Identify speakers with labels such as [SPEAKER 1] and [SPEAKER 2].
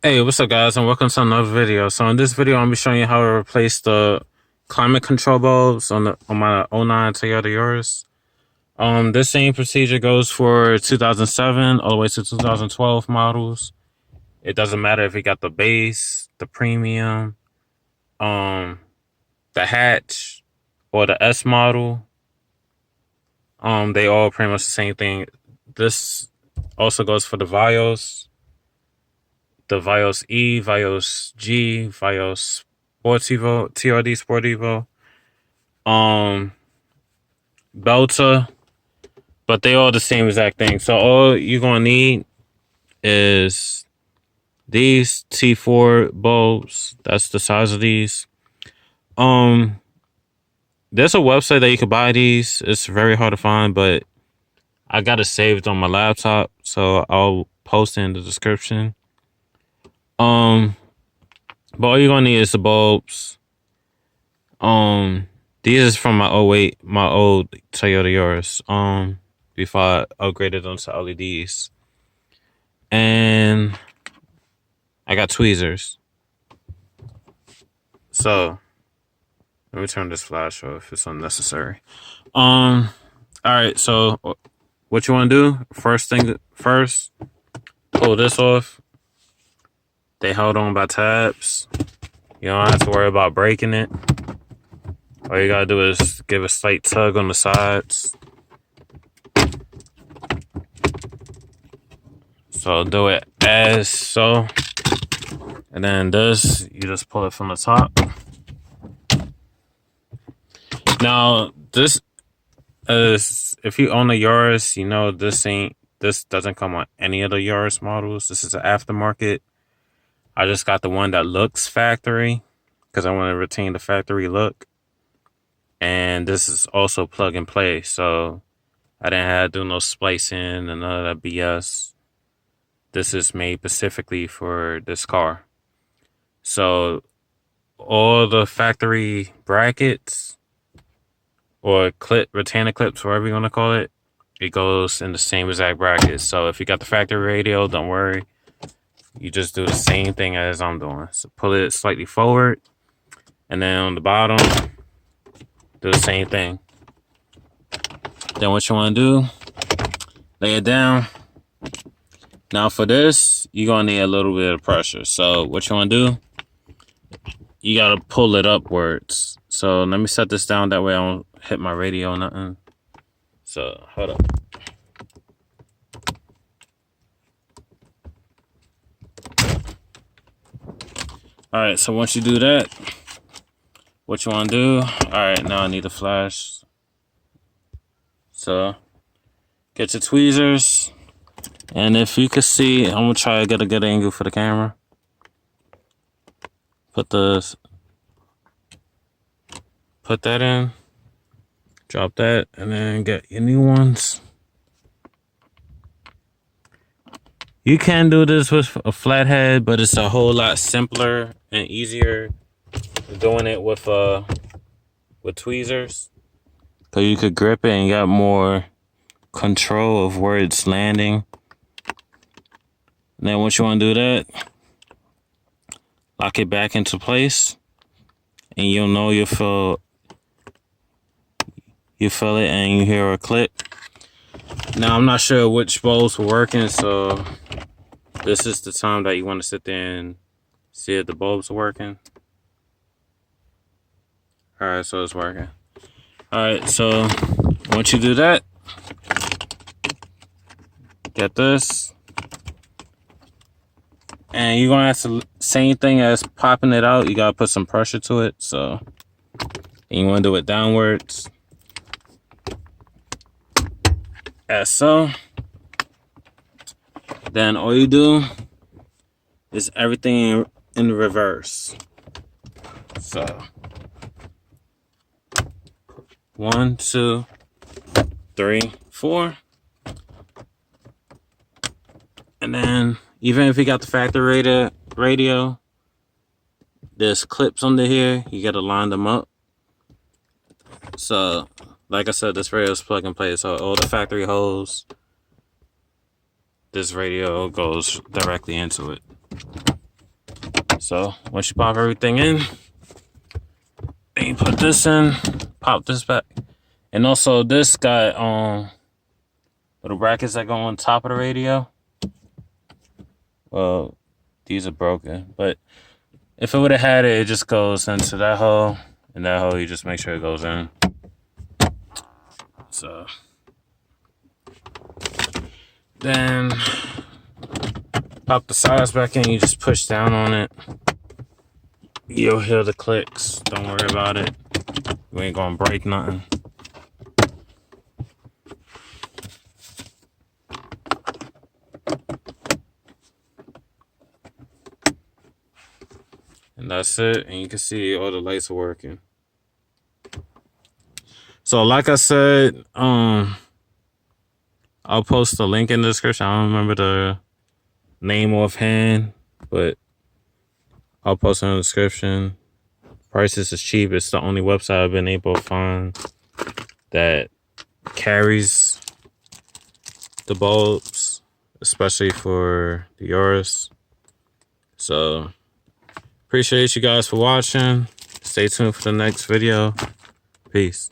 [SPEAKER 1] Hey, what's up, guys, and welcome to another video. So in this video, I'm gonna be showing you how to replace the climate control bulbs on my '09 Toyota Yaris. This same procedure goes for 2007 all the way to 2012 models. It doesn't matter if you got the base, the premium, um, the hatch, or the S model. They all pretty much the same thing. This also goes for the Vios E, Vios G, Vios Sportivo, TRD Sportivo, um, Belta, but they all the same exact thing. So all you're gonna need is these T4 bulbs. That's the size of these. Um, there's a website that you can buy these. It's very hard to find, but I got it saved on my laptop, so I'll post it in the description. Um, but all you're gonna need is the bulbs. These is from my my old Toyota Yaris. Before I upgraded them to LEDs, and I got tweezers. So let me turn this flash off. It's unnecessary. All right. So what you want to do? First, pull this off. They held on by tabs. You don't have to worry about breaking it. All you gotta do is give a slight tug on the sides. So do it as so. And then this, you just pull it from the top. Now, this is, if you own a Yaris, you know this doesn't come on any of the Yaris models. This is an aftermarket. I just got the one that looks factory because I want to retain the factory look. And this is also plug and play, so I didn't have to do no splicing and none of that BS. This is made specifically for this car. So all the factory brackets or retainer clips, whatever you want to call it, it goes in the same exact brackets. So if you got the factory radio, don't worry. You just do the same thing as I'm doing. So pull it slightly forward, and then on the bottom, do the same thing. Then what you want to do, lay it down. Now for this, you're going to need a little bit of pressure. So what you want to do, you got to pull it upwards. So let me set this down, that way I don't hit my radio or nothing. So hold up. All right, so once you do that, what you want to do, all right, now I need a flash. So get your tweezers, and if you can see, I'm gonna try to get a good angle for the camera. Put that in, drop that, and then get your new ones. You can do this with a flathead, but it's a whole lot simpler and easier doing it with tweezers. So you could grip it and you got more control of where it's landing. And then once you want to do that, lock it back into place, and you'll know you feel it and you hear a click. Now I'm not sure which bulbs were working, so this is the time that you want to sit there and see if the bulbs are working. All right, so it's working. All right, so once you do that, get this, and you're gonna have to, same thing as popping it out, you gotta put some pressure to it. So you want to do it downwards, as so. Then all you do is everything in reverse. So 1, 2, 3, 4. And then even if you got the factory radio, there's clips under here. You got to line them up. So like I said, this radio is plug and play. So all the factory holes, this radio goes directly into it. So once you pop everything in, then you put this in, pop this back. And also this got little brackets that go on top of the radio. Well, these are broken, but if it would have had it, it just goes into that hole, and that hole you just make sure it goes in. So then pop the sides back in, you just push down on it. You'll hear the clicks. Don't worry about it. We ain't gonna break nothing. And that's it. And you can see all the lights are working. So like I said, I'll post the link in the description. I don't remember the name offhand, but I'll post it in the description. Prices is cheap. It's the only website I've been able to find that carries the bulbs, especially for the Yaris. So appreciate you guys for watching. Stay tuned for the next video. Peace.